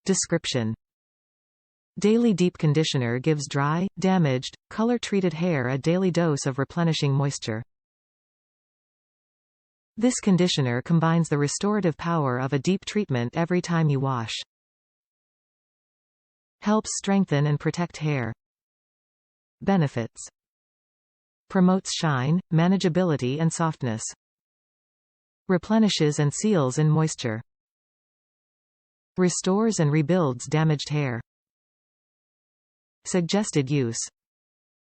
Description: Daily Deep Conditioner gives dry, damaged, color-treated hair a daily dose of replenishing moisture. This conditioner combines the restorative power of a deep treatment every time you wash. Helps strengthen and protect hair. Benefits: Promotes shine, manageability and softness. Replenishes and seals in moisture. Restores and rebuilds damaged hair. Suggested use: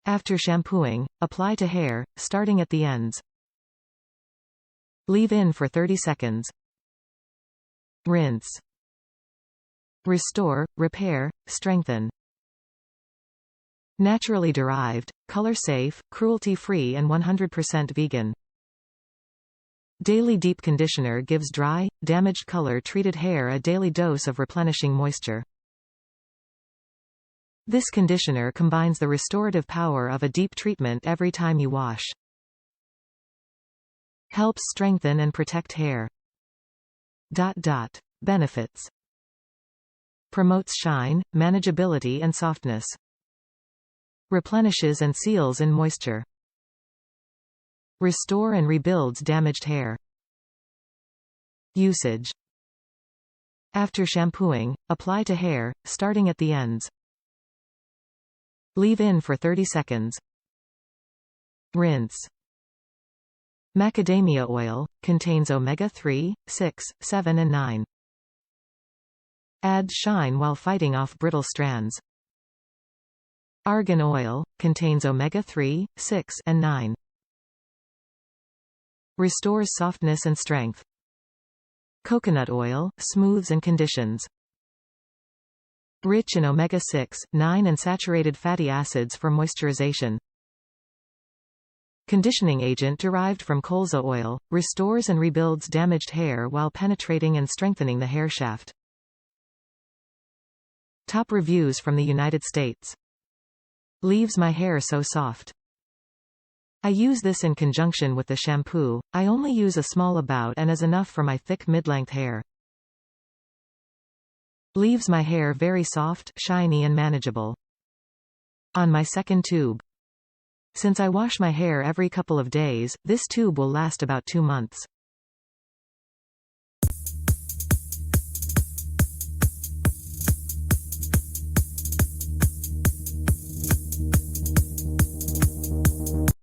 After shampooing, apply to hair, starting at the ends. Leave in for 30 seconds. Rinse. Restore, repair, strengthen. Naturally derived, color-safe, cruelty-free and 100% vegan. Daily Deep Conditioner gives dry, damaged color-treated hair a daily dose of replenishing moisture. This conditioner combines the restorative power of a deep treatment every time you wash. Helps strengthen and protect hair. Benefits: Promotes shine, manageability and softness. Replenishes and seals in moisture. Restore and rebuilds damaged hair. Usage: After shampooing, apply to hair, starting at the ends. Leave in for 30 seconds. Rinse. Macadamia oil contains omega-3, 6, 7 and 9. Adds shine while fighting off brittle strands. Argan oil contains omega-3, 6 and 9. Restores softness and strength. Coconut oil smooths and conditions. Rich in omega-6, 9 and saturated fatty acids for moisturization. Conditioning agent derived from colza oil, restores and rebuilds damaged hair while penetrating and strengthening the hair shaft. Top reviews from the United States. Leaves my hair so soft. I use this in conjunction with the shampoo. I only use a small amount and is enough for my thick mid-length hair. Leaves my hair very soft, shiny and manageable. On my second tube. Since I wash my hair every couple of days, this tube will last about 2 months.